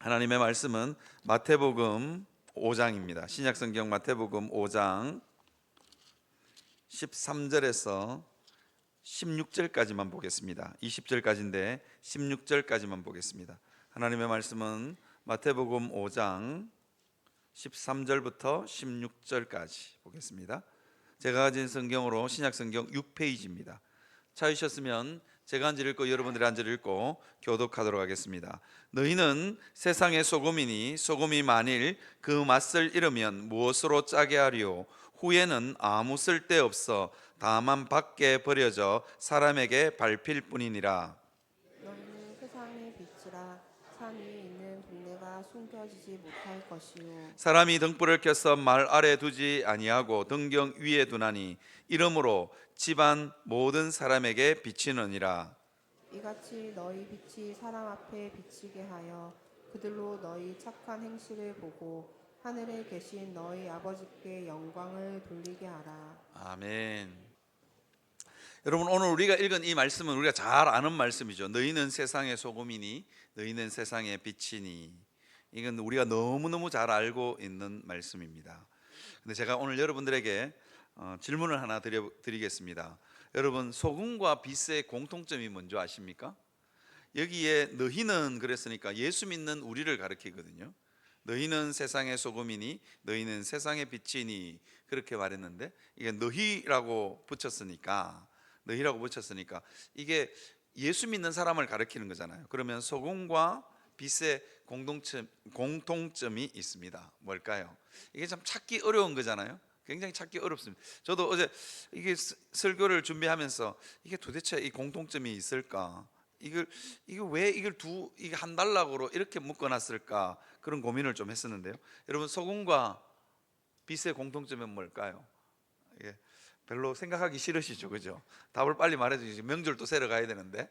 하나님의 말씀은 마태복음 5장입니다. 신약성경 마태복음 5장 13절에서 16절까지만 보겠습니다. 20절까지인데 16절까지만 보겠습니다. 하나님의 말씀은 마태복음 5장 13절부터 16절까지 보겠습니다. 제가 가진 성경으로 신약성경 6페이지입니다. 찾으셨으면 제가 한 절 읽고 여러분들이 한 절 읽고 교독하도록 하겠습니다. 너희는 세상의 소금이니 소금이 만일 그 맛을 잃으면 무엇으로 짜게 하리요? 후에는 아무 쓸데없어 다만 밖에 버려져 사람에게 밟힐 뿐이니라. 너희는 세상의 빛이라. 산 위에 있는 동네가 숨겨지지 못할 것이요. 사람이 등불을 켜서 말 아래 두지 아니하고 등경 위에 두나니 이러므로 집안 모든 사람에게 비치느니라. 이같이 너희 빛이 사람 앞에 비치게 하여 그들로 너희 착한 행실을 보고 하늘에 계신 너희 아버지께 영광을 돌리게 하라. 아멘. 여러분, 오늘 우리가 읽은 이 말씀은 우리가 잘 아는 말씀이죠. 너희는 세상의 소금이니 너희는 세상의 빛이니. 이건 우리가 너무너무 잘 알고 있는 말씀입니다. 근데 제가 오늘 여러분들에게 질문을 하나 드리겠습니다. 여러분, 소금과 빛의 공통점이 뭔지 아십니까? 여기에 너희는 그랬으니까 예수 믿는 우리를 가리키거든요. 너희는 세상의 소금이니 너희는 세상의 빛이니 그렇게 말했는데, 이게 너희라고 붙였으니까 이게 예수 믿는 사람을 가리키는 거잖아요. 그러면 소금과 빛의 공통점이 있습니다. 뭘까요? 이게 참 찾기 어려운 거잖아요. 굉장히 찾기 어렵습니다. 저도 어제 이게 설교를 준비하면서 이게 도대체 이 공통점이 있을까? 이게 왜 이게 한 단락으로 이렇게 묶어놨을까? 그런 고민을 좀 했었는데요. 여러분, 소금과 빛의 공통점은 뭘까요? 이게 별로 생각하기 싫으시죠, 그죠? 답을 빨리 말해주시죠. 명절도 새러 가야 되는데.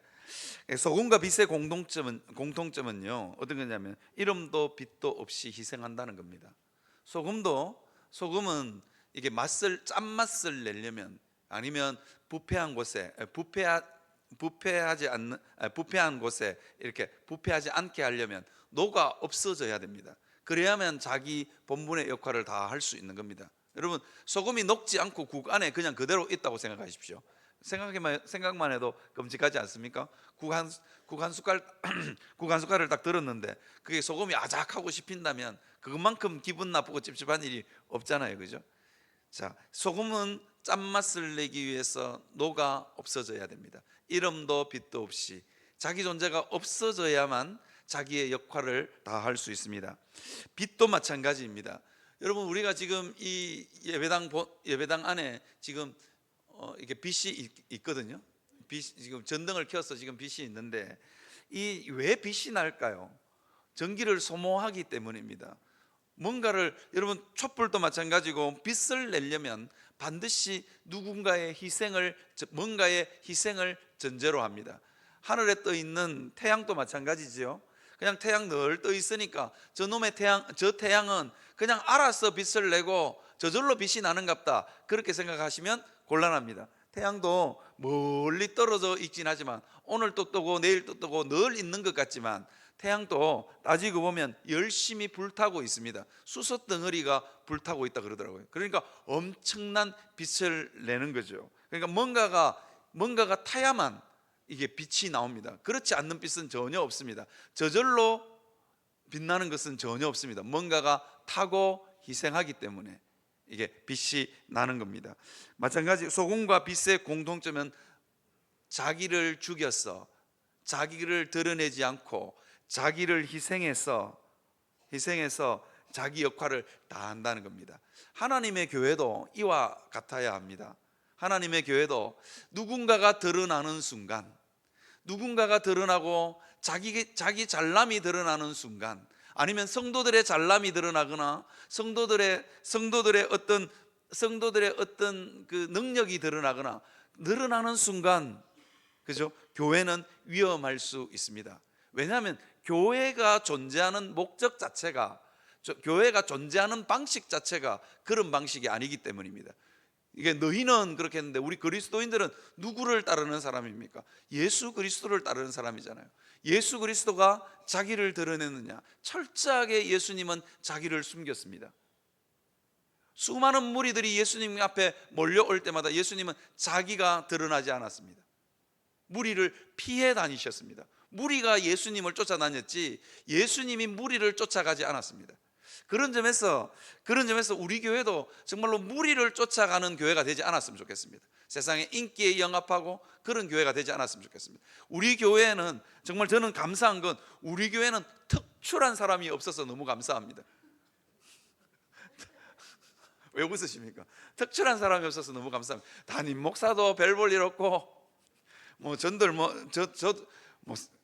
소금과 빛의 공통점은요 어떤 거냐면 이름도 빛도 없이 희생한다는 겁니다. 소금은 이게 짠맛을 내려면, 아니면 부패한 곳에 이렇게 부패하지 않게 하려면 녹아 없어져야 됩니다. 그래야만 자기 본분의 역할을 다 할 수 있는 겁니다. 여러분, 소금이 녹지 않고 국 안에 그냥 그대로 있다고 생각하십시오. 생각만 해도 끔찍하지 않습니까? 국 한 숟갈 국 한 숟갈을 딱 들었는데 그게 소금이 아작하고 씹힌다면 그것만큼 기분 나쁘고 찝찝한 일이 없잖아요, 그죠? 자, 소금은 짠맛을 내기 위해서 녹아 없어져야 됩니다. 이름도 빛도 없이 자기 존재가 없어져야만 자기의 역할을 다 할 수 있습니다. 빛도 마찬가지입니다. 여러분, 우리가 지금 이 예배당 안에 지금 이게 빛이 있거든요. 지금 전등을 켜서 지금 빛이 있는데 이 왜 빛이 날까요? 전기를 소모하기 때문입니다. 여러분, 촛불도 마찬가지고 빛을 내려면 반드시 뭔가의 희생을 전제로 합니다. 하늘에 떠 있는 태양도 마찬가지지요. 그냥 태양 늘 떠 있으니까 저 태양은 그냥 알아서 빛을 내고 저절로 빛이 나는갑다, 그렇게 생각하시면 곤란합니다. 태양도 멀리 떨어져 있긴 하지만 오늘 또 뜨고 내일 또 뜨고 늘 있는 것 같지만 태양도 따지고 보면 열심히 불타고 있습니다. 수소 덩어리가 불타고 있다 그러더라고요. 그러니까 엄청난 빛을 내는 거죠. 그러니까 뭔가가 타야만 이게 빛이 나옵니다. 그렇지 않는 빛은 전혀 없습니다. 저절로 빛나는 것은 전혀 없습니다. 뭔가가 타고 희생하기 때문에 이게 빛이 나는 겁니다. 마찬가지 소금과 빛의 공통점은 자기를 죽여서 자기를 드러내지 않고 자기를 희생해서 자기 역할을 다 한다는 겁니다. 하나님의 교회도 이와 같아야 합니다. 하나님의 교회도 누군가가 드러나는 순간, 누군가가 드러나고 자기 잘남이 드러나는 순간, 아니면 성도들의 잘남이 드러나거나 성도들의 어떤 그 능력이 드러나는 순간, 그죠? 교회는 위험할 수 있습니다. 왜냐하면 교회가 존재하는 목적 자체가, 교회가 존재하는 방식 자체가 그런 방식이 아니기 때문입니다. 이게 너희는 그렇게 했는데 우리 그리스도인들은 누구를 따르는 사람입니까? 예수 그리스도를 따르는 사람이잖아요. 예수 그리스도가 자기를 드러냈느냐? 철저하게 예수님은 자기를 숨겼습니다. 수많은 무리들이 예수님 앞에 몰려올 때마다 예수님은 자기가 드러나지 않았습니다. 무리를 피해 다니셨습니다. 무리가 예수님을 쫓아다녔지 예수님이 무리를 쫓아가지 않았습니다. 그런 점에서 우리 교회도 정말로 무리를 쫓아가는 교회가 되지 않았으면 좋겠습니다. 세상의 인기에 영합하고 그런 교회가 되지 않았으면 좋겠습니다. 우리 교회는 정말 저는 감사한 건 우리 교회는 특출한 사람이 없어서 너무 감사합니다. 왜 웃으십니까? 특출한 사람이 없어서 너무 감사합니다. 담임 목사도 별 볼 일 없고 전들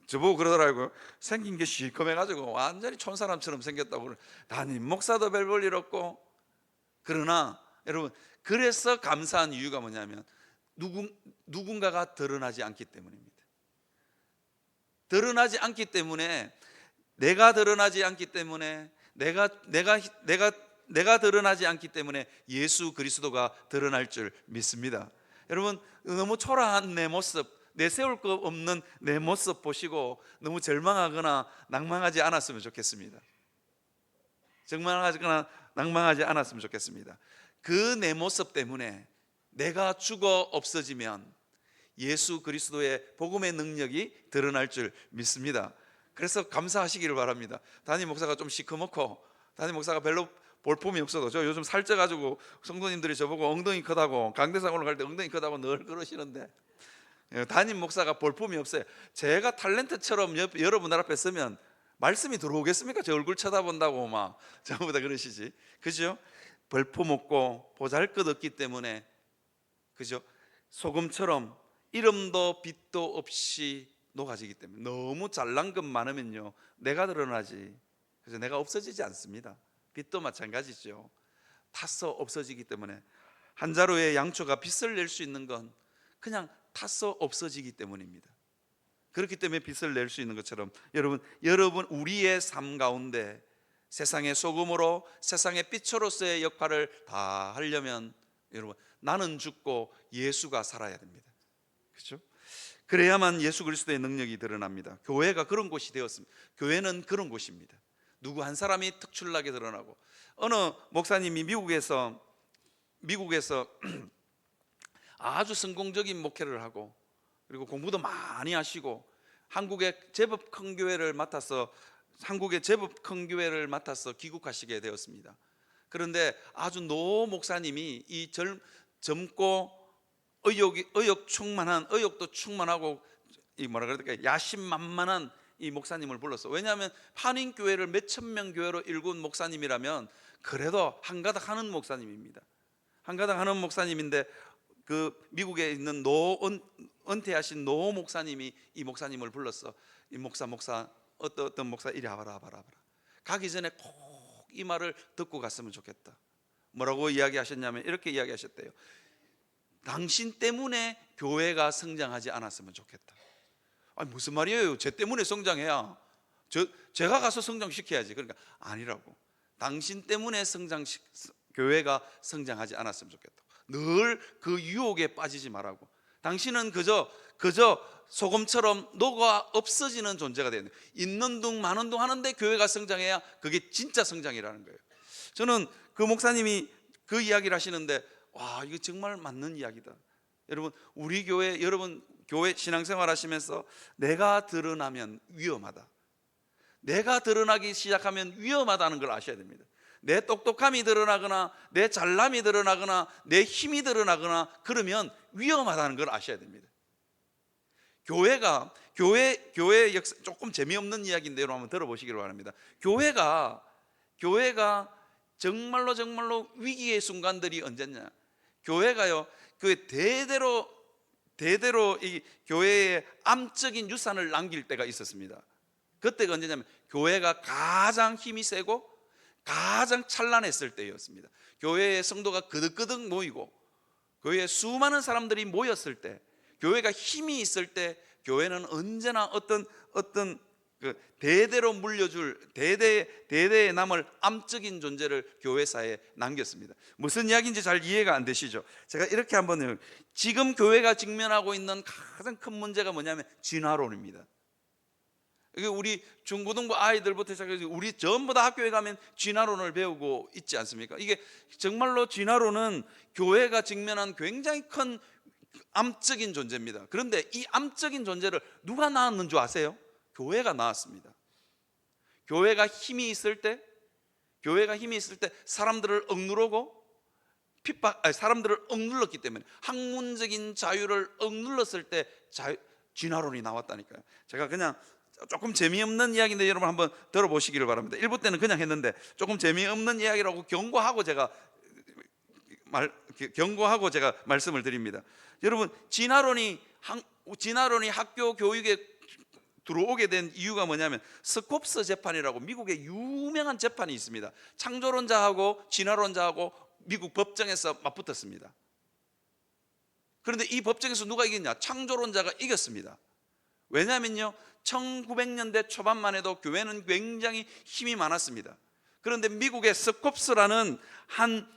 저보고 그러더라고요. 생긴 게 시커매가지고 완전히 촌사람처럼 생겼다고. 담임 목사도 별 볼 일 없고. 그러나 여러분, 그래서 감사한 이유가 뭐냐면 누군가가 드러나지 않기 때문입니다. 드러나지 않기 때문에, 내가 드러나지 않기 때문에, 내가 드러나지 않기 때문에 예수 그리스도가 드러날 줄 믿습니다. 여러분, 너무 초라한 내 모습, 내세울 거 없는 내 모습 보시고 너무 절망하거나 낭망하지 않았으면 좋겠습니다. 절망하거나 낭망하지 않았으면 좋겠습니다. 그 내 모습 때문에 내가 죽어 없어지면 예수 그리스도의 복음의 능력이 드러날 줄 믿습니다. 그래서 감사하시기를 바랍니다. 담임 목사가 좀 시커멓고 담임 목사가 별로 볼품이 없어도, 저 요즘 살쪄가지고 성도님들이 저보고 엉덩이 크다고, 강대상 올라갈 때 엉덩이 크다고 늘 그러시는데, 담임 목사가 볼품이 없어요. 제가 탤런트처럼 여러분들 앞에 서면 말씀이 들어오겠습니까? 제 얼굴 쳐다본다고 막 전부 다 그러시지, 그죠? 볼품 없고 보잘것 없기 때문에, 그죠? 소금처럼 이름도 빛도 없이 녹아지기 때문에, 너무 잘난 것 많으면요 내가 드러나지, 그래서 내가 없어지지 않습니다. 빛도 마찬가지죠. 타서 없어지기 때문에, 한 자루의 양초가 빛을 낼 수 있는 건 그냥 타서 없어지기 때문입니다. 그렇기 때문에 빛을 낼 수 있는 것처럼 여러분 우리의 삶 가운데 세상의 소금으로, 세상의 빛으로서의 역할을 다 하려면 여러분, 나는 죽고 예수가 살아야 됩니다. 그렇죠? 그래야만 예수 그리스도의 능력이 드러납니다. 교회가 그런 곳이 되었습니다. 교회는 그런 곳입니다. 누구 한 사람이 특출나게 드러나고, 어느 목사님이 미국에서 아주 성공적인 목회를 하고, 그리고 공부도 많이 하시고, 한국의 제법 큰 교회를 맡아서 귀국하시게 되었습니다. 그런데 아주 노 목사님이 이 젊고 의욕도 충만하고 야심만만한 이 목사님을 불렀어. 왜냐하면 한인교회를 몇천 명 교회로 일군 목사님이라면 그래도 한가닥 하는 목사님입니다. 한가닥 하는 목사님인데, 그 미국에 있는 은퇴하신 노 목사님이 이 목사님을 불렀어. 이 목사 어떤 목사 이리 와봐라. 가기 전에 꼭 이 말을 듣고 갔으면 좋겠다. 뭐라고 이야기하셨냐면 이렇게 이야기하셨대요. 당신 때문에 교회가 성장하지 않았으면 좋겠다. 아니, 무슨 말이에요? 쟤 때문에 성장해야 제가 가서 성장시켜야지. 그러니까 아니라고. 당신 때문에 교회가 성장하지 않았으면 좋겠다. 늘 그 유혹에 빠지지 말라고. 당신은 그저 소금처럼 녹아 없어지는 존재가 되는, 있는 둥 마는 둥 하는데 교회가 성장해야 그게 진짜 성장이라는 거예요. 저는 그 목사님이 그 이야기를 하시는데, 와, 이거 정말 맞는 이야기다. 여러분, 우리 교회, 여러분 교회 신앙생활 하시면서 내가 드러나면 위험하다, 내가 드러나기 시작하면 위험하다는 걸 아셔야 됩니다. 내 똑똑함이 드러나거나 내 잘남이 드러나거나 내 힘이 드러나거나 그러면 위험하다는 걸 아셔야 됩니다. 교회 역사, 조금 재미없는 이야기인데 여러분 한번 들어보시기를 바랍니다. 교회가 정말로 위기의 순간들이 언제냐? 교회가요, 그 대대로 이 교회의 암적인 유산을 남길 때가 있었습니다. 그때가 언제냐면 교회가 가장 힘이 세고 가장 찬란했을 때였습니다. 교회의 성도가 그득그득 모이고 교회에 수많은 사람들이 모였을 때, 교회가 힘이 있을 때, 교회는 언제나 어떤 그 대대로 물려줄 대대에 남을 암적인 존재를 교회사에 남겼습니다. 무슨 이야기인지 잘 이해가 안 되시죠? 제가 이렇게 한번, 지금 교회가 직면하고 있는 가장 큰 문제가 뭐냐면 진화론입니다. 이게 우리 중고등부 아이들부터 시작해서 우리 전부 다 학교에 가면 진화론을 배우고 있지 않습니까? 이게 정말로 진화론은 교회가 직면한 굉장히 큰 암적인 존재입니다. 그런데 이 암적인 존재를 누가 낳았는 줄 아세요? 교회가 낳았습니다. 교회가 힘이 있을 때 사람들을 억누르고 사람들을 억눌렀기 때문에, 학문적인 자유를 억눌렀을 때 진화론이 나왔다니까요. 제가 그냥 조금 재미없는 이야기인데 여러분 한번 들어보시기를 바랍니다. 1부 때는 그냥 했는데 조금 재미없는 이야기라고 경고하고 제가 말씀을 드립니다. 여러분, 진화론이 학교 교육에 들어오게 된 이유가 뭐냐면 스콥스 재판이라고 미국의 유명한 재판이 있습니다. 창조론자하고 진화론자하고 미국 법정에서 맞붙었습니다. 그런데 이 법정에서 누가 이겼냐? 창조론자가 이겼습니다. 왜냐하면요, 1900년대 초반만 해도 교회는 굉장히 힘이 많았습니다. 그런데 미국의 스콥스라는 한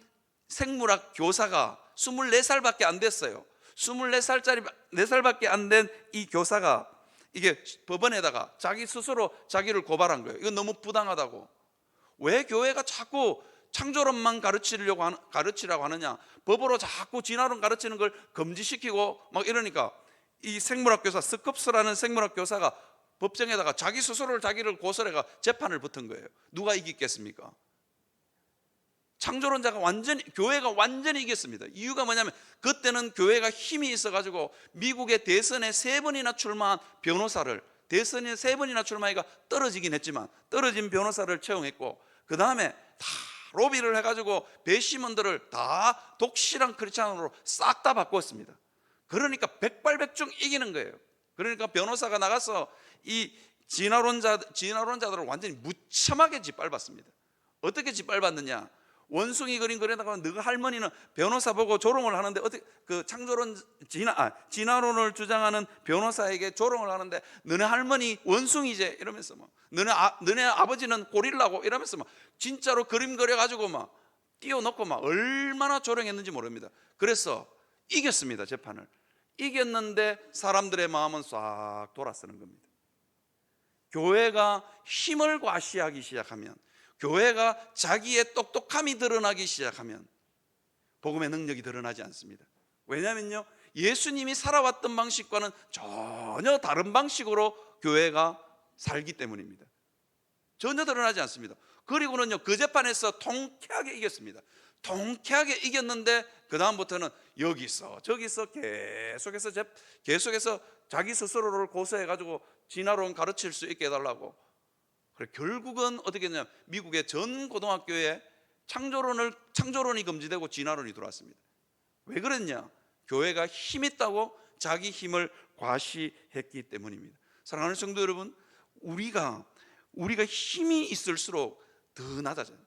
생물학 교사가 24살밖에 안 됐어요. 4살밖에 안 된 이 교사가 이게 법원에다가 자기 스스로 자기를 고발한 거예요. 이건 너무 부당하다고. 왜 교회가 자꾸 창조론만 가르치라고 하느냐? 법으로 자꾸 진화론 가르치는 걸 금지시키고 막 이러니까 이 생물학 교사, 스컵스라는 생물학 교사가 법정에다가 자기를 고소해가 재판을 붙은 거예요. 누가 이기겠습니까? 창조론자가 교회가 완전히 이겼습니다. 이유가 뭐냐면 그때는 교회가 힘이 있어가지고 미국의 대선에 3번이나 출마한 변호사를, 대선에 3번이나 출마해가 떨어지긴 했지만 떨어진 변호사를 채용했고, 그 다음에 다 로비를 해가지고 배심원들을 다 독실한 크리스찬으로 싹 다 바꿨습니다. 그러니까 백발백중 이기는 거예요. 그러니까 변호사가 나가서 이 진화론자들을 완전히 무참하게 짓밟았습니다. 어떻게 짓밟았느냐? 원숭이 그림 그리다가 너희 할머니는, 변호사 보고 조롱을 하는데 어떻게 그 진화론을 주장하는 변호사에게 조롱을 하는데 너네 할머니 원숭이제 이러면서 막 너네 아버지는 고릴라고 이러면서 막 진짜로 그림 그려가지고 막 띄워놓고 막 얼마나 조롱했는지 모릅니다. 그래서 이겼습니다. 재판을 이겼는데 사람들의 마음은 싹 돌아서는 겁니다. 교회가 힘을 과시하기 시작하면, 교회가 자기의 똑똑함이 드러나기 시작하면 복음의 능력이 드러나지 않습니다. 왜냐하면요, 예수님이 살아왔던 방식과는 전혀 다른 방식으로 교회가 살기 때문입니다. 전혀 드러나지 않습니다. 그리고는요, 그 재판에서 통쾌하게 이겼습니다. 통쾌하게 이겼는데 그 다음부터는 여기서 저기서 계속해서 자기 스스로를 고소해가지고 진화론 가르칠 수 있게 해달라고. 그래, 결국은 어떻게 했냐면 미국의 전 고등학교에 창조론이 금지되고 진화론이 들어왔습니다. 왜 그랬냐? 교회가 힘 있다고 자기 힘을 과시했기 때문입니다. 사랑하는 성도 여러분, 우리가 힘이 있을수록 더 낮아져요.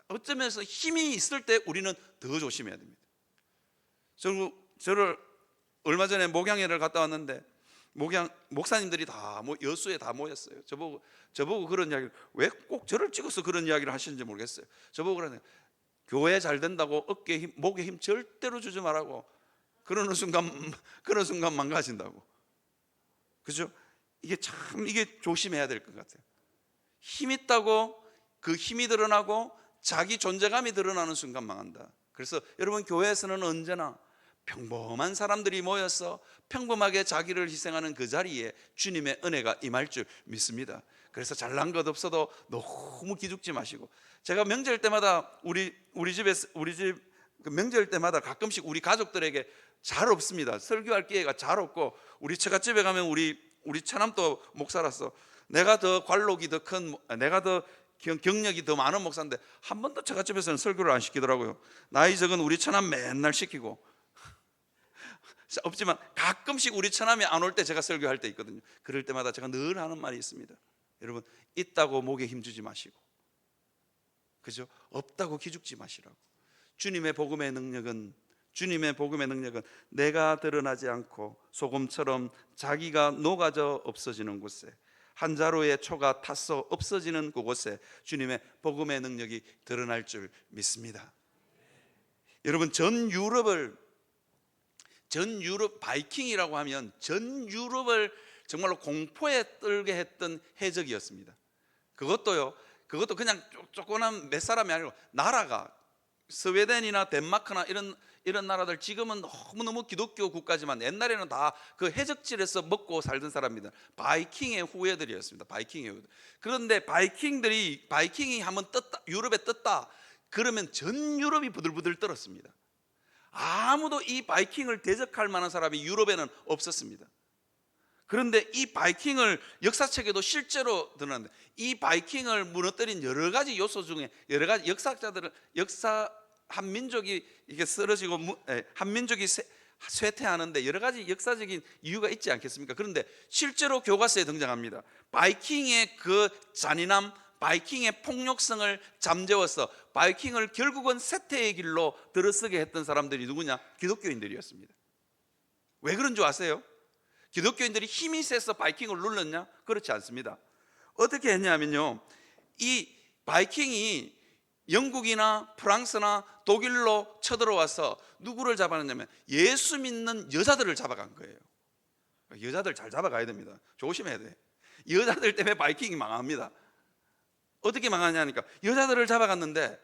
어쩌면서 힘이 있을 때 우리는 더 조심해야 됩니다. 저를 얼마 전에 목양회를 갔다 왔는데 목사님들이 다 여수에 다 모였어요. 저보고 그런 이야기를, 왜 꼭 저를 찍어서 그런 이야기를 하시는지 모르겠어요. 저보고 그러네요. 교회 잘 된다고 어깨에 힘, 목에 힘 절대로 주지 말라고. 그러는 순간 망가진다고. 그죠? 이게 조심해야 될 것 같아요. 힘 있다고 그 힘이 드러나고 자기 존재감이 드러나는 순간 망한다. 그래서 여러분, 교회에서는 언제나 평범한 사람들이 모여서 평범하게 자기를 희생하는 그 자리에 주님의 은혜가 임할 줄 믿습니다. 그래서 잘난 것 없어도 너무 기죽지 마시고, 제가 명절 때마다 우리 집 명절 때마다 가끔씩 우리 가족들에게 잘 없습니다. 설교할 기회가 잘 없고, 우리 처갓집에 가면 우리 처남도 목사라서 내가 더 관록이 더 큰, 내가 더 경력이 더 많은 목사인데 한 번도 처갓집에서는 설교를 안 시키더라고요. 나이 적은 우리 처남 맨날 시키고. 없지만 가끔씩 우리 처남이 안 올 때 제가 설교할 때 있거든요. 그럴 때마다 제가 늘 하는 말이 있습니다. 여러분, 있다고 목에 힘주지 마시고, 그죠? 없다고 기죽지 마시라고. 주님의 복음의 능력은 내가 드러나지 않고 소금처럼 자기가 녹아져 없어지는 곳에, 한 자루의 초가 타서 없어지는 그곳에 주님의 복음의 능력이 드러날 줄 믿습니다. 여러분, 전 유럽 바이킹이라고 하면 전 정말로 공포에 떨게 했던 해적이었습니다. 그것도 그냥 조그만 몇 사람이 아니고 나라가 스웨덴이나 덴마크나 이런 나라들 지금은 너무너무 기독교 국가지만 옛날에는 다 그 해적질에서 먹고 살던 사람입니다. 바이킹의 후예들이었습니다. 바이킹의 후예들. 그런데 바이킹이 한번 떴다, 유럽에 떴다 그러면 전 유럽이 부들부들 떨었습니다. 아무도 이 바이킹을 대적할 만한 사람이 유럽에는 없었습니다. 그런데 이 바이킹을 역사책에도 실제로 드러났는데 이 바이킹을 무너뜨린 여러 가지 요소 중에 여러 가지 한 민족이 이게 쓰러지고 한 민족이 쇠퇴하는데 여러 가지 역사적인 이유가 있지 않겠습니까? 그런데 실제로 교과서에 등장합니다. 바이킹의 그 잔인함, 바이킹의 폭력성을 잠재워서 바이킹을 결국은 쇠퇴의 길로 들어서게 했던 사람들이 누구냐? 기독교인들이었습니다. 왜 그런 줄 아세요? 기독교인들이 힘이 세서 바이킹을 눌렀냐? 그렇지 않습니다. 어떻게 했냐면요, 이 바이킹이 영국이나 프랑스나 독일로 쳐들어와서 누구를 잡아냈냐면 예수 믿는 여자들을 잡아간 거예요. 여자들 잘 잡아가야 됩니다. 조심해야 돼. 여자들 때문에 바이킹이 망합니다. 어떻게 망하냐니까 여자들을 잡아갔는데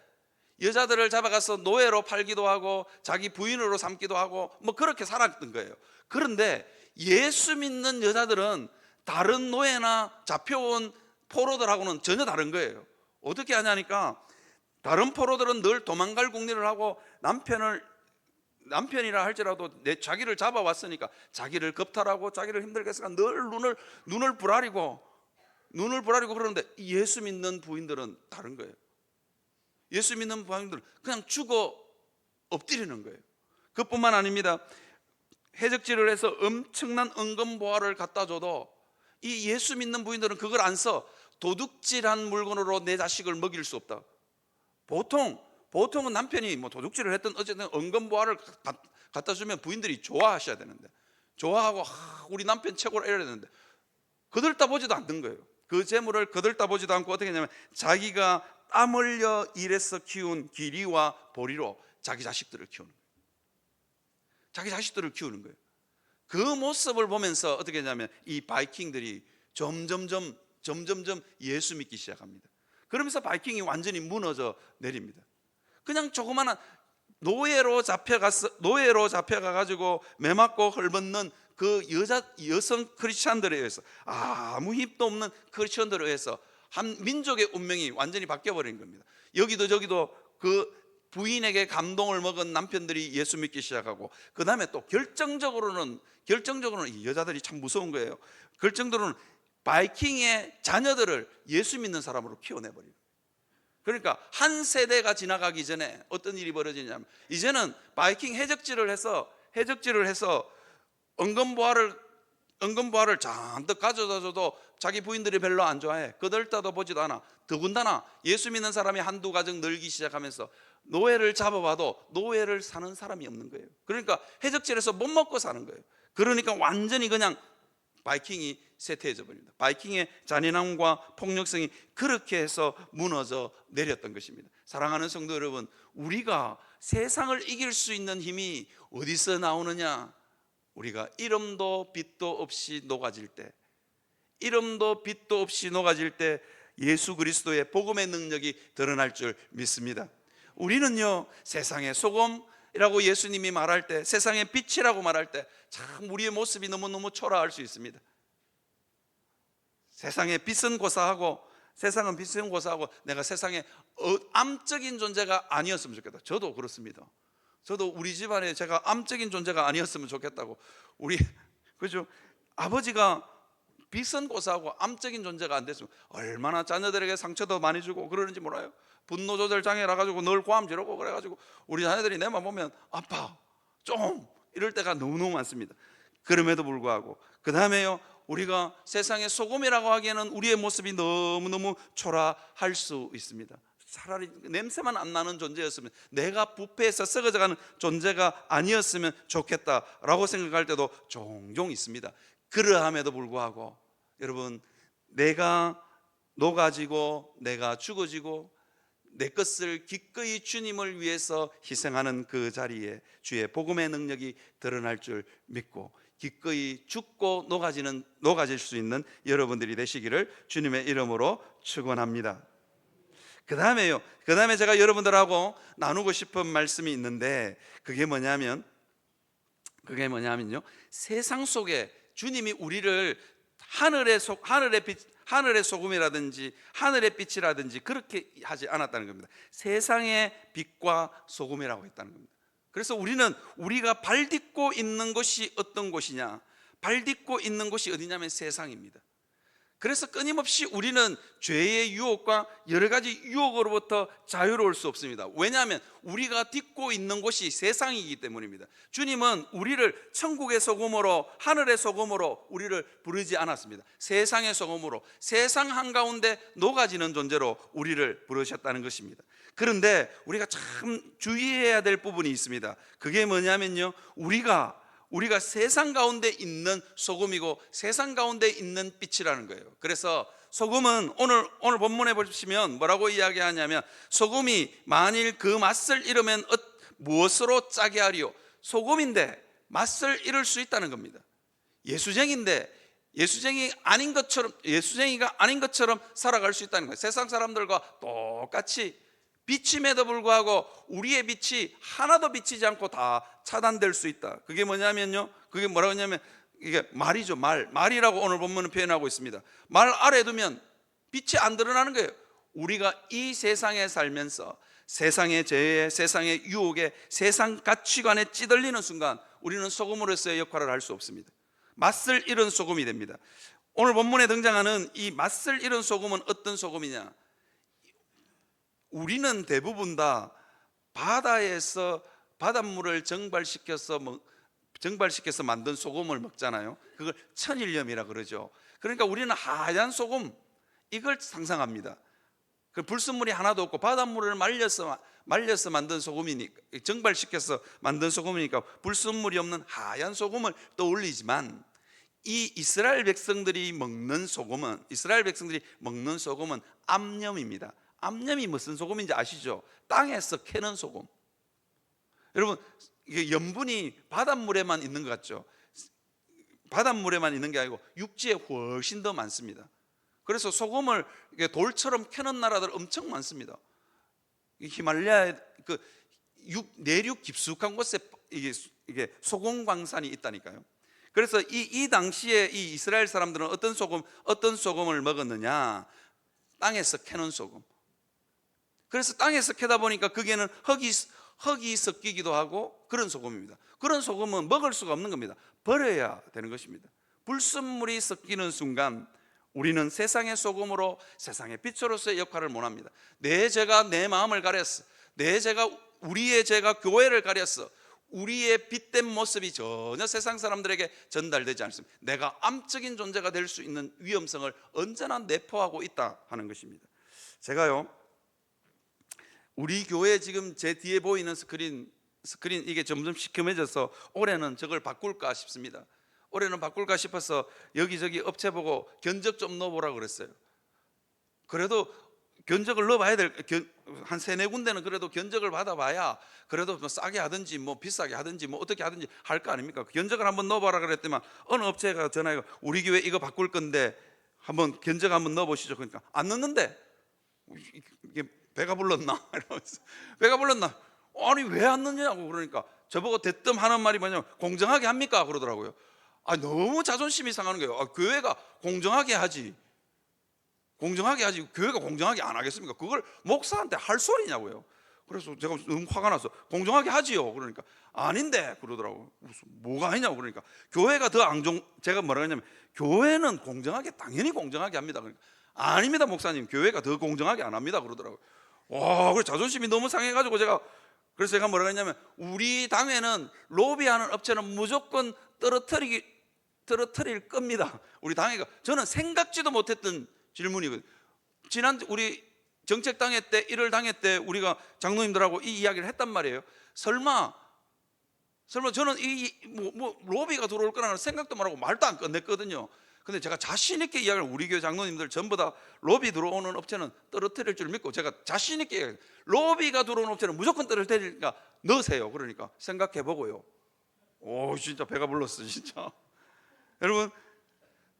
여자들을 잡아가서 노예로 팔기도 하고 자기 부인으로 삼기도 하고 뭐 그렇게 살았던 거예요. 그런데 예수 믿는 여자들은 다른 노예나 잡혀온 포로들하고는 전혀 다른 거예요. 어떻게 하냐니까 다른 포로들은 늘 도망갈 궁리를 하고 남편이라 할지라도 자기를 잡아왔으니까 자기를 겁탈하고 자기를 힘들게 했으니까 늘 눈을 부라리고 그러는데 예수 믿는 부인들은 다른 거예요. 예수 믿는 부인들은 그냥 죽어 엎드리는 거예요. 그뿐만 아닙니다. 해적질을 해서 엄청난 은금보화를 갖다 줘도 이 예수 믿는 부인들은 그걸 안 써. 도둑질한 물건으로 내 자식을 먹일 수 없다. 보통은 남편이 뭐 도둑질을 했든 어쨌든 은금보화를 갖다 주면 부인들이 좋아하셔야 되는데 좋아하고 우리 남편 최고라 이래야 되는데 거들떠보지도 않는 거예요. 그 재물을 거들떠보지도 않고 어떻게 했냐면 자기가 땀 흘려 일해서 키운 기리와 보리로 자기 자식들을 키우는 거예요. 자기 자식들을 키우는 거예요. 그 모습을 보면서 어떻게 했냐면 이 바이킹들이 점점점 예수 믿기 시작합니다. 그러면서 바이킹이 완전히 무너져 내립니다. 그냥 조그마한 노예로 잡혀가 가지고 매 맞고 헐벗는 그 여성 크리스천들에 의해서 아무 힘도 없는 크리스천들에 의해서 한 민족의 운명이 완전히 바뀌어 버린 겁니다. 여기도 저기도 그 부인에게 감동을 먹은 남편들이 예수 믿기 시작하고 그 다음에 또 결정적으로는 이 여자들이 참 무서운 거예요. 결정적으로는 바이킹의 자녀들을 예수 믿는 사람으로 키워내버려요. 그러니까 한 세대가 지나가기 전에 어떤 일이 벌어지냐면 이제는 바이킹 해적질을 해서 은금보화를 잔뜩 가져다 줘도 자기 부인들이 별로 안 좋아해. 거들떠도 보지도 않아. 더군다나 예수 믿는 사람이 한두 가정 늘기 시작하면서 노예를 잡아봐도 노예를 사는 사람이 없는 거예요. 그러니까 해적질에서 못 먹고 사는 거예요. 그러니까 완전히 그냥 바이킹이 쇠퇴해져 버립니다. 바이킹의 잔인함과 폭력성이 그렇게 해서 무너져 내렸던 것입니다. 사랑하는 성도 여러분, 우리가 세상을 이길 수 있는 힘이 어디서 나오느냐? 우리가 이름도 빛도 없이 녹아질 때 예수 그리스도의 복음의 능력이 드러날 줄 믿습니다. 우리는요, 세상의 소금이라고 예수님이 말할 때, 세상의 빛이라고 말할 때 참 우리의 모습이 너무너무 초라할 수 있습니다. 세상의 빛은 고사하고 내가 세상의 암적인 존재가 아니었으면 좋겠다. 저도 그렇습니다. 저도 우리 집안에 제가 암적인 존재가 아니었으면 좋겠다고. 그죠? 아버지가 빛은 고사하고 암적인 존재가 안 됐으면 얼마나 자녀들에게 상처도 많이 주고 그러는지 몰라요. 분노 조절 장애라 가지고 늘 고함 지르고 그래 가지고 우리 자녀들이 내만 보면 아빠 좀 이럴 때가 너무너무 많습니다. 그럼에도 불구하고 그 다음에요, 우리가 세상의 소금이라고 하기에는 우리의 모습이 너무너무 초라할 수 있습니다. 차라리 냄새만 안 나는 존재였으면, 내가 부패해서 썩어져가는 존재가 아니었으면 좋겠다라고 생각할 때도 종종 있습니다. 그러함에도 불구하고 여러분, 내가 녹아지고 내가 죽어지고 내 것을 기꺼이 주님을 위해서 희생하는 그 자리에 주의 복음의 능력이 드러날 줄 믿고 기꺼이 죽고 녹아질 수 있는 여러분들이 되시기를 주님의 이름으로 축원합니다. 그 다음에 제가 여러분들하고 나누고 싶은 말씀이 있는데, 그게 뭐냐면요, 세상 속에 주님이 우리를 하늘의 소금이라든지 하늘의 빛이라든지 그렇게 하지 않았다는 겁니다. 세상의 빛과 소금이라고 했다는 겁니다. 그래서 우리가 발 딛고 있는 곳이 어떤 곳이냐, 발 딛고 있는 곳이 어디냐면 세상입니다. 그래서 끊임없이 우리는 죄의 유혹과 여러 가지 유혹으로부터 자유로울 수 없습니다. 왜냐하면 우리가 딛고 있는 곳이 세상이기 때문입니다. 주님은 우리를 천국의 소금으로, 하늘의 소금으로 우리를 부르지 않았습니다. 세상의 소금으로, 세상 한가운데 녹아지는 존재로 우리를 부르셨다는 것입니다. 그런데 우리가 참 주의해야 될 부분이 있습니다. 그게 뭐냐면요, 우리가 세상 가운데 있는 소금이고 세상 가운데 있는 빛이라는 거예요. 그래서 소금은 오늘 본문에 보시면 뭐라고 이야기하냐면, 소금이 만일 그 맛을 잃으면 무엇으로 짜게 하리요? 소금인데 맛을 잃을 수 있다는 겁니다. 예수쟁이가 아닌 것처럼 살아갈 수 있다는 거예요. 세상 사람들과 똑같이 빛임에도 불구하고 우리의 빛이 하나도 비치지 않고 다 차단될 수 있다. 그게 뭐냐면요, 그게 뭐라고 하냐면, 이게 말이죠. 말이라고 오늘 본문은 표현하고 있습니다. 말 아래 두면 빛이 안 드러나는 거예요. 우리가 이 세상에 살면서 세상의 죄에, 세상의 유혹에, 세상 가치관에 찌들리는 순간 우리는 소금으로서의 역할을 할 수 없습니다. 맛을 잃은 소금이 됩니다. 오늘 본문에 등장하는 이 맛을 잃은 소금은 어떤 소금이냐? 우리는 대부분 다 바다에서 바닷물을 정발시켜서 만든 소금을 먹잖아요. 그걸 천일염이라 그러죠. 그러니까 우리는 하얀 소금, 이걸 상상합니다. 그 불순물이 하나도 없고 바닷물을 말려서 만든 소금이니까, 정발시켜서 만든 소금이니까 불순물이 없는 하얀 소금을 떠올리지만, 이 이스라엘 백성들이 먹는 소금은 암염입니다. 암염이 무슨 소금인지 아시죠? 땅에서 캐는 소금. 여러분, 이게 염분이 바닷물에만 있는 것 같죠? 바닷물에만 있는 게 아니고 육지에 훨씬 더 많습니다. 그래서 소금을 돌처럼 캐는 나라들 엄청 많습니다. 히말라야 내륙 깊숙한 곳에 이게 소금 광산이 있다니까요. 그래서 이 당시에 이 이스라엘 사람들은 어떤 소금을 먹었느냐? 땅에서 캐는 소금. 그래서 땅에서 캐다 보니까 거기에는 흙이 섞이기도 하고 그런 소금입니다. 그런 소금은 먹을 수가 없는 겁니다. 버려야 되는 것입니다. 불순물이 섞이는 순간 우리는 세상의 소금으로, 세상의 빛으로서의 역할을 못합니다. 내 죄가 내 마음을 가렸어. 우리의 죄가 교회를 가렸어. 우리의 빛된 모습이 전혀 세상 사람들에게 전달되지 않습니다. 내가 암적인 존재가 될 수 있는 위험성을 언제나 내포하고 있다 하는 것입니다. 제가요, 우리 교회 지금 제 뒤에 보이는 스크린 이게 점점 시커매져서 올해는 저걸 바꿀까 싶습니다. 올해는 바꿀까 싶어서 여기저기 업체 보고 견적 좀 넣어보라고 그랬어요. 그래도 견적을 넣어봐야 한 3-4군데는 그래도 견적을 받아봐야 그래도 뭐 싸게 하든지 뭐 비싸게 하든지 뭐 어떻게 하든지 할 거 아닙니까? 견적을 한번 넣어봐라 그랬더니 어느 업체가 전화해서 우리 교회 이거 바꿀 건데 한번 견적 한번 넣어보시죠. 그러니까 안 넣는데 이게 배가 불렀나? 이러면서 배가 불렀나? 아니 왜 안 넣냐고 그러니까 저보고 대뜸 하는 말이 뭐냐면 공정하게 합니까? 그러더라고요. 너무 자존심이 상하는 거예요. 교회가 공정하게 하지. 교회가 공정하게 안 하겠습니까? 그걸 목사한테 할 소리냐고요. 그래서 제가 너무 화가 나서 공정하게 하지요. 그러니까 아닌데 그러더라고요. 무슨 뭐가 아니냐고 그러니까 교회가 더 제가 뭐라 했냐면 교회는 당연히 공정하게 합니다. 그러니까 아닙니다 목사님, 교회가 더 공정하게 안 합니다 그러더라고요. 와, 그래 자존심이 너무 상해가지고 그래서 제가 뭐라 했냐면 우리 당회는 로비하는 업체는 무조건 떨어뜨릴 겁니다. 우리 당회가. 저는 생각지도 못했던 질문이거든요. 지난 우리 정책당회 때 1월 당회 때 우리가 장로님들하고 이 이야기를 했단 말이에요. 설마 저는 뭐 로비가 들어올 거라는 생각도 안 하고 말도 안 꺼냈거든요. 근데 제가 자신 있게 이야기를 우리 교회 장로님들 전부 다 로비 들어오는 업체는 떨어뜨릴 줄 믿고 제가 자신 있게 로비가 들어오는 업체는 무조건 떨어뜨리니까 넣으세요. 그러니까 생각해 보고요. 오, 진짜 배가 불렀어 진짜. 여러분,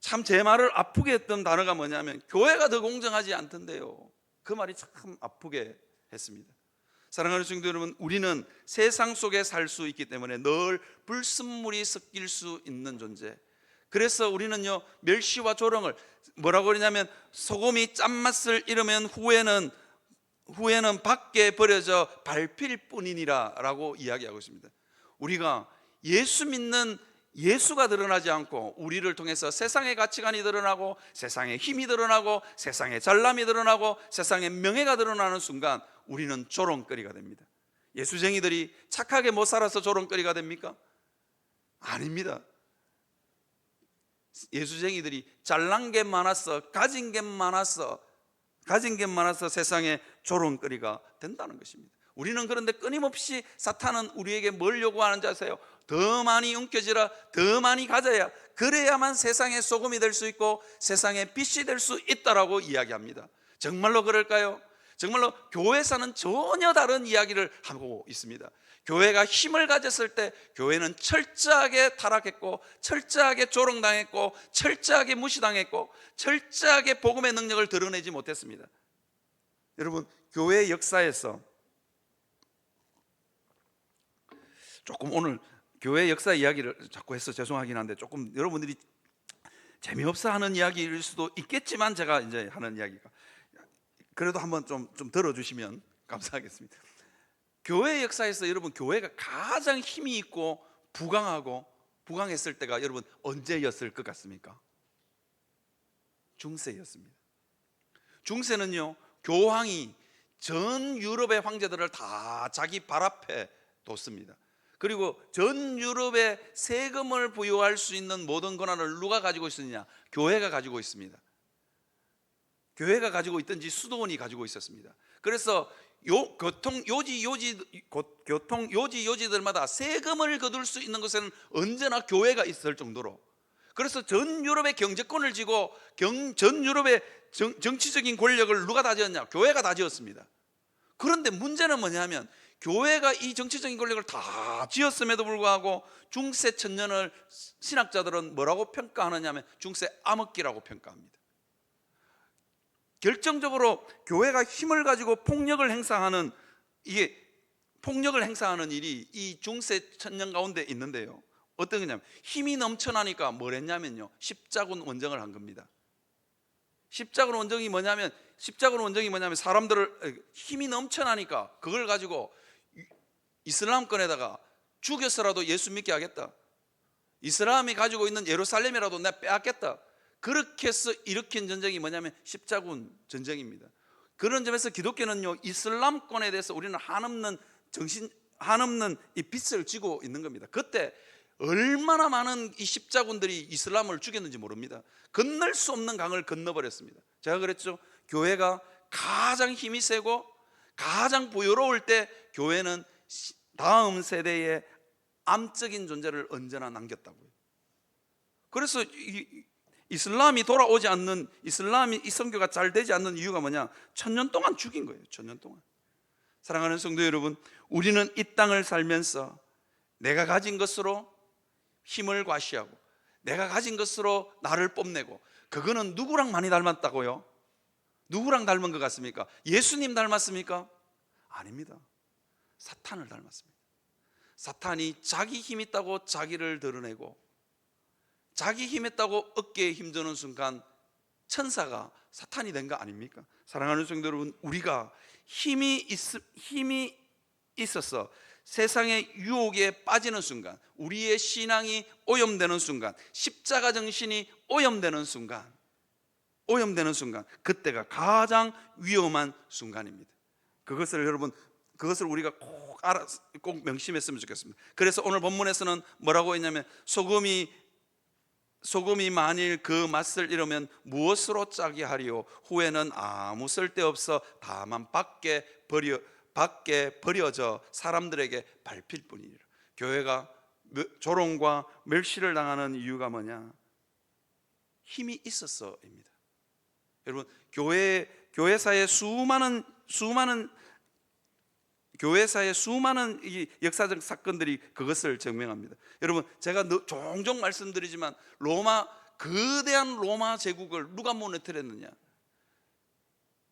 참 제 말을 아프게 했던 단어가 뭐냐면 교회가 더 공정하지 않던데요. 그 말이 참 아프게 했습니다. 사랑하는 성도 여러분, 우리는 세상 속에 살 수 있기 때문에 늘 불순물이 섞일 수 있는 존재. 그래서 우리는요, 멸시와 조롱을 뭐라고 그러냐면 소금이 짠맛을 잃으면 후에는 밖에 버려져 밟힐 뿐이니라 라고 이야기하고 있습니다. 우리가 예수 믿는 예수가 드러나지 않고 우리를 통해서 세상의 가치관이 드러나고 세상의 힘이 드러나고 세상의 잘남이 드러나고 세상의 명예가 드러나는 순간 우리는 조롱거리가 됩니다. 예수쟁이들이 착하게 못 살아서 조롱거리가 됩니까? 아닙니다. 예수쟁이들이 잘난 게 많아서 가진 게 많아서 세상에 조롱거리가 된다는 것입니다. 우리는 그런데 끊임없이 사탄은 우리에게 뭘 요구하는지 아세요? 더 많이 움켜쥐라, 더 많이 가져야, 그래야만 세상의 소금이 될 수 있고 세상의 빛이 될 수 있다라고 이야기합니다. 정말로 그럴까요? 정말로 교회사는 전혀 다른 이야기를 하고 있습니다. 교회가 힘을 가졌을 때 교회는 철저하게 타락했고 철저하게 조롱당했고 철저하게 무시당했고 철저하게 복음의 능력을 드러내지 못했습니다. 여러분, 교회 역사에서 조금 오늘 교회 역사 이야기를 자꾸 해서 죄송하긴 한데 조금 여러분들이 재미없어 하는 이야기일 수도 있겠지만 제가 이제 하는 이야기가 그래도 한번 좀 들어주시면 감사하겠습니다. 교회 역사에서 여러분, 교회가 가장 힘이 있고 부강했을 때가 여러분 언제였을 것 같습니까? 중세였습니다. 중세는요, 교황이 전 유럽의 황제들을 다 자기 발 앞에 뒀습니다. 그리고 전 유럽에 세금을 부여할 수 있는 모든 권한을 누가 가지고 있었느냐? 교회가 가지고 있습니다. 교회가 가지고 있든지 수도원이 가지고 있었습니다. 그래서 교통 요지들마다 세금을 거둘 수 있는 것에는 언제나 교회가 있을 정도로, 그래서 전 유럽의 경제권을 쥐고 전 유럽의 정치적인 권력을 누가 다 지었냐? 교회가 다 지었습니다. 그런데 문제는 뭐냐면 교회가 이 정치적인 권력을 다 지었음에도 불구하고 중세 천년을 신학자들은 뭐라고 평가하느냐면 중세 암흑기라고 평가합니다. 결정적으로 교회가 힘을 가지고 폭력을 행사하는 일이 이 중세 천년 가운데 있는데요. 어떤 거냐면 힘이 넘쳐나니까 뭘 했냐면요, 십자군 원정을 한 겁니다. 십자군 원정이 뭐냐면 사람들을 힘이 넘쳐나니까 그걸 가지고 이슬람권에다가 죽여서라도 예수 믿게 하겠다, 이슬람이 가지고 있는 예루살렘이라도 내가 빼앗겠다, 그렇게 해서 일으킨 전쟁이 뭐냐면 십자군 전쟁입니다. 그런 점에서 기독교는요, 이슬람권에 대해서 우리는 한없는 이 빚을 지고 있는 겁니다. 그때 얼마나 많은 이 십자군들이 이슬람을 죽였는지 모릅니다. 건널 수 없는 강을 건너버렸습니다. 제가 그랬죠, 교회가 가장 힘이 세고 가장 부유로울 때 교회는 다음 세대의 암적인 존재를 언제나 남겼다고요. 그래서 이슬람이 돌아오지 않는, 이 선교가 잘 되지 않는 이유가 뭐냐? 1000년 동안 죽인 거예요. 1000년 동안. 사랑하는 성도 여러분, 우리는 이 땅을 살면서 내가 가진 것으로 힘을 과시하고 내가 가진 것으로 나를 뽐내고, 그거는 누구랑 많이 닮았다고요? 누구랑 닮은 것 같습니까? 예수님 닮았습니까? 아닙니다. 사탄을 닮았습니다. 사탄이 자기 힘 있다고 자기를 드러내고 자기 힘 있다고 어깨에 힘주는 순간 천사가 사탄이 된 거 아닙니까? 사랑하는 성도 여러분, 우리가 힘이 있어서 세상의 유혹에 빠지는 순간, 우리의 신앙이 오염되는 순간, 십자가 정신이 오염되는 순간, 그때가 가장 위험한 순간입니다. 그것을 우리가 꼭 명심했으면 좋겠습니다. 그래서 오늘 본문에서는 뭐라고 했냐면 소금이 만일 그 맛을 잃으면 무엇으로 짜게 하리요? 후에는 아무 쓸데없어 다만 밖에 버려져 사람들에게 밟힐 뿐이니라. 교회가 조롱과 멸시를 당하는 이유가 뭐냐? 힘이 있었어입니다. 여러분, 교회사에 수많은 교회사의 수많은 이 역사적 사건들이 그것을 증명합니다. 여러분, 제가 종종 말씀드리지만 거대한 로마 제국을 누가 무너뜨렸느냐?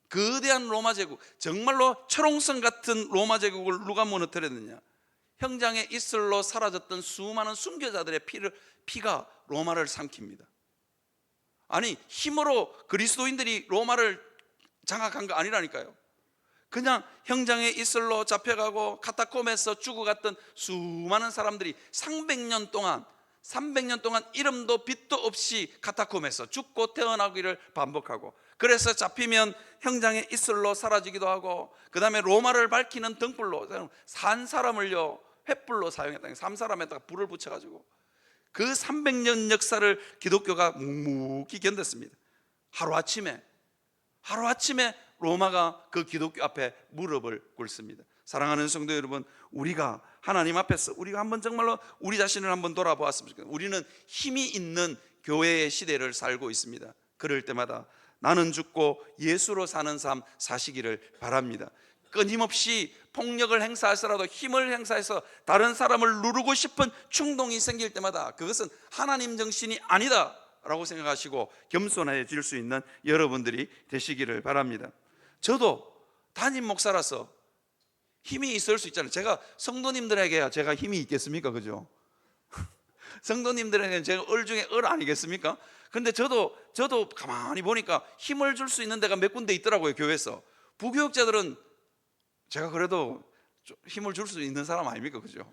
거대한 로마 제국, 정말로 철옹성 같은 로마 제국을 누가 무너뜨렸느냐? 형장의 이슬로 사라졌던 수많은 순교자들의 피가 로마를 삼킵니다. 아니, 힘으로 그리스도인들이 로마를 장악한 거 아니라니까요. 그냥 형장의 이슬로 잡혀가고 카타콤에서 죽어갔던 수많은 사람들이 300년 동안 이름도 빛도 없이 카타콤에서 죽고 태어나기를 반복하고, 그래서 잡히면 형장의 이슬로 사라지기도 하고, 그 다음에 로마를 밝히는 등불로 산 사람을요 횃불로 사용했다. 3사람에다가 불을 붙여가지고 그 300년 역사를 기독교가 묵묵히 견뎠습니다. 하루아침에 로마가 그 기독교 앞에 무릎을 꿇습니다. 사랑하는 성도 여러분, 우리가 하나님 앞에서 우리가 한번 정말로 우리 자신을 한번 돌아보았으면 좋겠습니다. 우리는 힘이 있는 교회의 시대를 살고 있습니다. 그럴 때마다 나는 죽고 예수로 사는 삶 사시기를 바랍니다. 끊임없이 폭력을 행사해서라도 힘을 행사해서 다른 사람을 누르고 싶은 충동이 생길 때마다 그것은 하나님 정신이 아니다 라고 생각하시고 겸손해질 수 있는 여러분들이 되시기를 바랍니다. 저도 담임 목사라서 힘이 있을 수 있잖아요. 제가 성도님들에게 제가 힘이 있겠습니까? 그죠? 성도님들에게는 제가 을 중에 을 아니겠습니까? 근데 저도 가만히 보니까 힘을 줄 수 있는 데가 몇 군데 있더라고요, 교회에서. 부교육자들은 제가 그래도 힘을 줄 수 있는 사람 아닙니까? 그죠?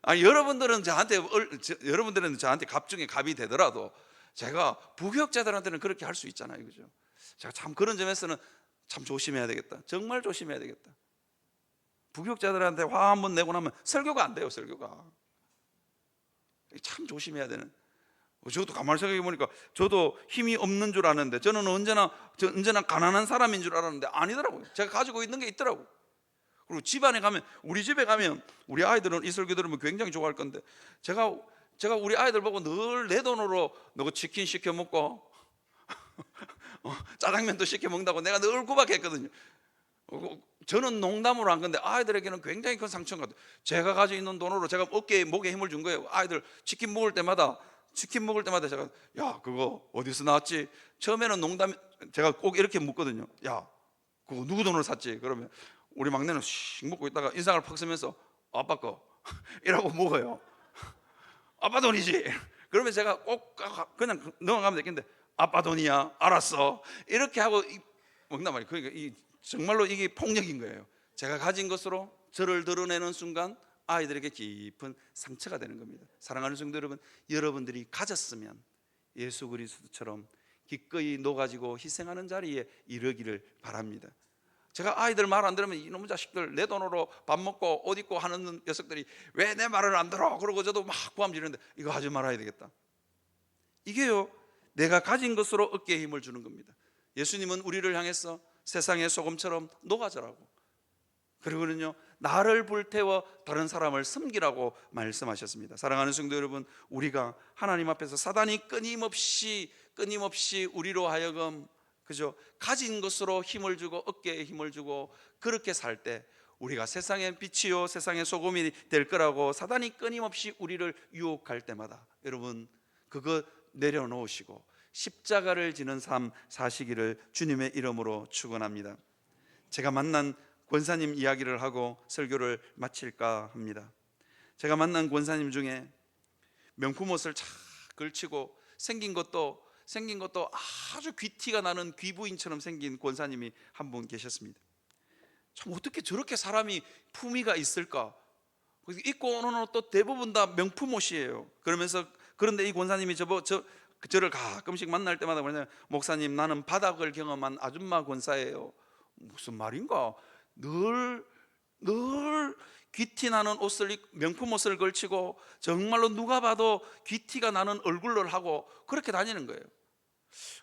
아니, 여러분들은 저한테 갑 중에 갑이 되더라도 제가 부교육자들한테는 그렇게 할 수 있잖아요. 그죠? 제가 참 그런 점에서는 참 조심해야 되겠다. 정말 조심해야 되겠다. 부교육자들한테 화 한번 내고 나면 설교가 안 돼요. 설교가 참 조심해야 되는. 저도 가만히 생각해 보니까 저도 힘이 없는 줄 아는데 저는 언제나 가난한 사람인 줄 알았는데 아니더라고요. 제가 가지고 있는 게 있더라고요. 그리고 집안에 가면, 우리 집에 가면 우리 아이들은 이 설교 들으면 굉장히 좋아할 건데 제가 우리 아이들 보고 늘 내 돈으로 너 치킨 시켜 먹고 짜장면도 시켜 먹는다고 내가 늘 구박했거든요. 저는 농담으로 한 건데 아이들에게는 굉장히 큰 상처인 것 같아요. 제가 가지고 있는 돈으로 제가 어깨에 목에 힘을 준 거예요. 아이들 치킨 먹을 때마다 제가 야, 그거 어디서 나왔지? 처음에는 농담, 제가 꼭 이렇게 묻거든요. 야, 그거 누구 돈으로 샀지? 그러면 우리 막내는 씩 먹고 있다가 인상을 팍 쓰면서 아빠 거 이라고 먹어요. 아빠 돈이지. 그러면 제가 꼭 그냥 넘어가면 되겠는데 아빠 돈이야, 알았어, 이렇게 하고 먹는단 말이에요. 그러니까 정말로 이게 폭력인 거예요. 제가 가진 것으로 저를 드러내는 순간 아이들에게 깊은 상처가 되는 겁니다. 사랑하는 성도 여러분, 여러분들이 가졌으면 예수 그리스도처럼 기꺼이 녹아지고 희생하는 자리에 이르기를 바랍니다. 제가 아이들 말 안 들으면 이놈의 자식들 내 돈으로 밥 먹고 옷 입고 하는 녀석들이 왜 내 말을 안 들어? 그러고 저도 막 고함 지르는데 이거 하지 말아야 되겠다. 이게요, 내가 가진 것으로 어깨에 힘을 주는 겁니다. 예수님은 우리를 향해서 세상의 소금처럼 녹아져라고, 그리고는요 나를 불태워 다른 사람을 섬기라고 말씀하셨습니다. 사랑하는 성도 여러분, 우리가 하나님 앞에서 사단이 끊임없이 우리로 하여금 그죠, 가진 것으로 힘을 주고 어깨에 힘을 주고 그렇게 살 때 우리가 세상의 빛이요 세상의 소금이 될 거라고 사단이 끊임없이 우리를 유혹할 때마다 여러분 그거 내려놓으시고 십자가를 지는 삶 사시기를 주님의 이름으로 축원합니다. 제가 만난 권사님 이야기를 하고 설교를 마칠까 합니다. 제가 만난 권사님 중에 명품 옷을 착 걸치고 생긴 것도 아주 귀티가 나는 귀부인처럼 생긴 권사님이 한 분 계셨습니다. 참 어떻게 저렇게 사람이 품위가 있을까? 입고 오는 옷도 대부분 다 명품 옷이에요. 그런데 이 권사님이 저를 가끔씩 만날 때마다 뭐냐면, 목사님, 나는 바닥을 경험한 아줌마 권사예요. 무슨 말인가? 늘 귀티 나는 명품 옷을 걸치고 정말로 누가 봐도 귀티가 나는 얼굴을 하고 그렇게 다니는 거예요.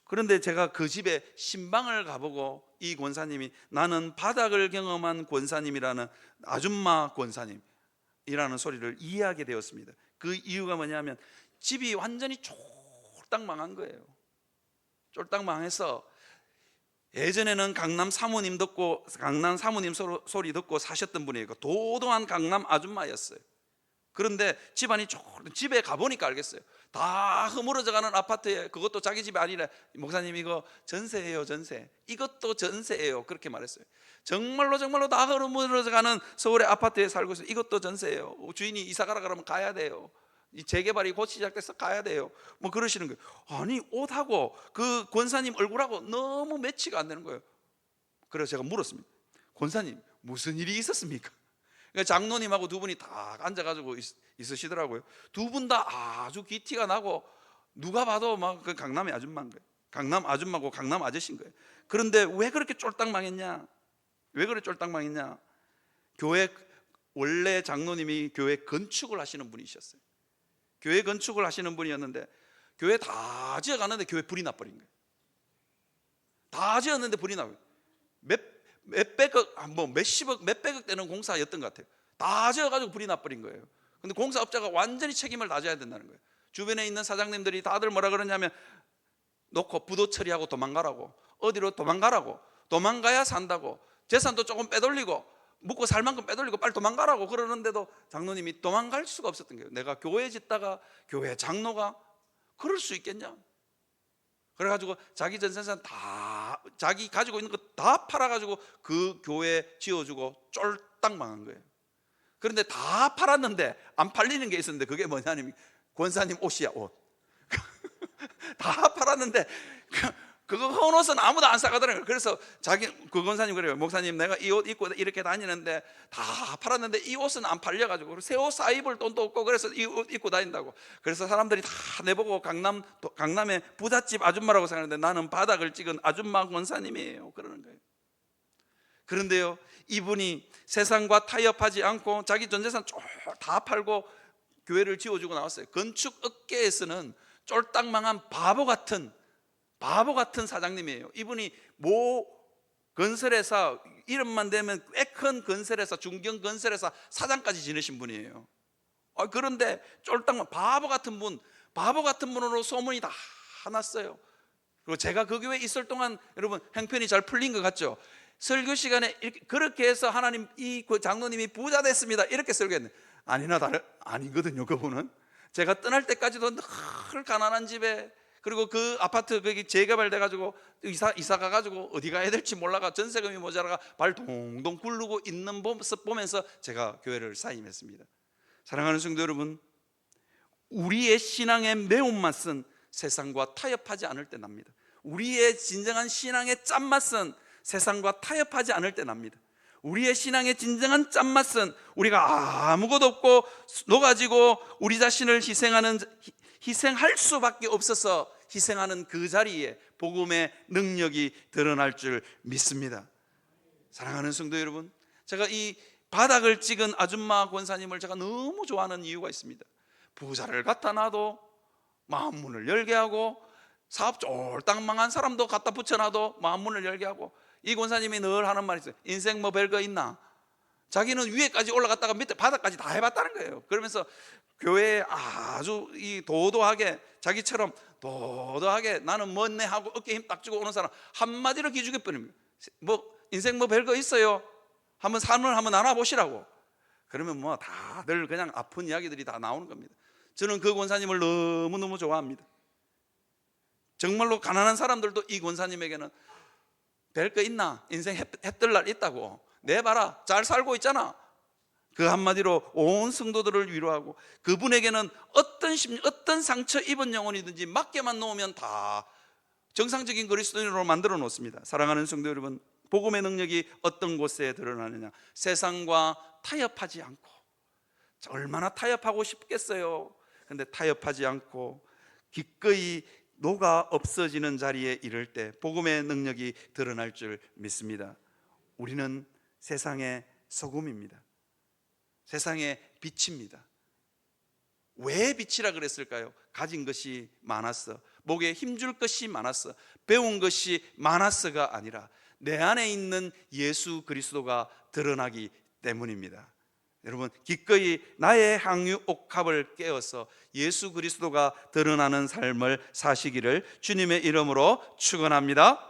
그런데 제가 그 집에 신방을 가보고 이 권사님이 나는 바닥을 경험한 권사님이라는 아줌마 권사님이라는 소리를 이해하게 되었습니다. 그 이유가 뭐냐면 집이 완전히 쫄딱 망한 거예요. 쫄딱 망해서 예전에는 강남 사모님 소리 듣고 사셨던 분이에요. 도도한 강남 아줌마였어요. 그런데 집안이 집에 가보니까 알겠어요. 다 허물어져가는 아파트에, 그것도 자기 집이 아니라, 목사님 이거 전세예요, 전세. 이것도 전세예요, 그렇게 말했어요. 정말로 다 허물어져가는 서울의 아파트에 살고 있어요. 이것도 전세예요. 주인이 이사가라 그러면 가야 돼요. 이 재개발이 곧 시작돼서 가야 돼요. 뭐 그러시는 거예요. 아니, 옷하고 그 권사님 얼굴하고 너무 매치가 안 되는 거예요. 그래서 제가 물었습니다. 권사님 무슨 일이 있었습니까? 그러니까 장로님하고 두 분이 다 앉아가지고 있으시더라고요. 두 분 다 아주 기티가 나고 누가 봐도 막 그 강남의 아줌마인 거예요. 강남 아줌마고 강남 아저씨인 거예요. 그런데 왜 그렇게 쫄딱 망했냐? 왜 그래 쫄딱 망했냐? 원래 장로님이 교회 건축을 하시는 분이셨어요. 교회 건축을 하시는 분이었는데 교회 다 지어가는데 교회 불이 나버린 거예요. 다 지었는데 불이 나고 몇백억, 몇십억, 몇백억 되는 공사였던 것 같아요. 다 지어가지고 불이 나버린 거예요. 근데 공사업자가 완전히 책임을 다 져야 된다는 거예요. 주변에 있는 사장님들이 다들 뭐라 그러냐면 놓고 부도 처리하고 도망가라고, 어디로 도망가라고, 도망가야 산다고, 재산도 조금 빼돌리고 묵고 살 만큼 빼돌리고 빨리 도망가라고 그러는데도 장로님이 도망갈 수가 없었던 거예요. 내가 교회 짓다가 교회 장로가 그럴 수 있겠냐? 그래가지고 자기 전재산 다, 자기 가지고 있는 거 다 팔아가지고 그 교회 지어주고 쫄딱 망한 거예요. 그런데 다 팔았는데 안 팔리는 게 있었는데 그게 뭐냐면 권사님 옷이야, 옷. 다 팔았는데 그거 헌 옷은 아무도 안 사가더라고요. 그래서 그 권사님 그래요. 목사님 내가 이 옷 입고 이렇게 다니는데 다 팔았는데 이 옷은 안 팔려가지고 새 옷 사 입을 돈도 없고 그래서 이 옷 입고 다닌다고. 그래서 사람들이 다 내보고 강남의 부잣집 아줌마라고 생각하는데 나는 바닥을 찍은 아줌마 권사님이에요, 그러는 거예요. 그런데요, 이분이 세상과 타협하지 않고 자기 전 재산 다 팔고 교회를 지어주고 나왔어요. 건축 업계에서는 쫄딱 망한 바보 같은 사장님이에요. 이분이 모 건설회사, 이름만 대면 꽤 큰 건설회사, 중견 건설회사 사장까지 지내신 분이에요. 그런데 쫄딱 바보 같은 분으로 소문이 다 났어요. 그리고 제가 그 교회에 있을 동안 여러분 형편이 잘 풀린 것 같죠? 설교 시간에 그렇게 해서 하나님 이 장로님이 부자 됐습니다 이렇게 설교했는데 아니거든요. 그분은 제가 떠날 때까지도 늘 가난한 집에, 그리고 그 아파트 거기 재개발돼 가지고 이사 가가지고 어디 가야 될지 몰라가 전세금이 모자라가 발 동동 굴르고 있는 모습 보면서 제가 교회를 사임했습니다. 사랑하는 성도 여러분, 우리의 신앙의 매운맛은 세상과 타협하지 않을 때 납니다. 우리의 진정한 신앙의 짠맛은 세상과 타협하지 않을 때 납니다. 우리의 신앙의 진정한 짠맛은 우리가 아무것도 없고 녹아지고 우리 자신을 희생할 수밖에 없어서 희생하는 그 자리에 복음의 능력이 드러날 줄 믿습니다. 사랑하는 성도 여러분, 제가 이 바닥을 찍은 아줌마 권사님을 제가 너무 좋아하는 이유가 있습니다. 부자를 갖다 놔도 마음 문을 열게 하고, 사업 쫄딱 망한 사람도 갖다 붙여놔도 마음 문을 열게 하고, 이 권사님이 늘 하는 말이 있어요. 인생 뭐 별거 있나? 자기는 위에까지 올라갔다가 밑에 바닥까지 다 해봤다는 거예요. 그러면서 교회에 아주 도도하게, 자기처럼 도도하게 나는 뭐네 하고 어깨에 힘 딱 주고 오는 사람 한마디로 기죽여 버립니다. 인생 뭐 별거 있어요? 한번 삶을 한번 나눠보시라고. 그러면 뭐 다들 그냥 아픈 이야기들이 다 나오는 겁니다. 저는 그 권사님을 너무너무 좋아합니다. 정말로 가난한 사람들도 이 권사님에게는 별거 있나? 인생 해뜰 날 있다고. 내봐라, 잘 살고 있잖아. 그 한마디로 온 성도들을 위로하고, 그분에게는 어떤 상처 입은 영혼이든지 맡겨만 놓으면 다 정상적인 그리스도인으로 만들어 놓습니다. 사랑하는 성도 여러분, 복음의 능력이 어떤 곳에 드러나느냐? 세상과 타협하지 않고. 얼마나 타협하고 싶겠어요. 근데 타협하지 않고 기꺼이 녹아 없어지는 자리에 이를 때 복음의 능력이 드러날 줄 믿습니다. 우리는 세상의 소금입니다. 세상의 빛입니다. 왜 빛이라 그랬을까요? 가진 것이 많았어, 목에 힘줄 것이 많았어, 배운 것이 많았어가 아니라 내 안에 있는 예수 그리스도가 드러나기 때문입니다. 여러분, 기꺼이 나의 항유 옥합을 깨어서 예수 그리스도가 드러나는 삶을 사시기를 주님의 이름으로 축원합니다.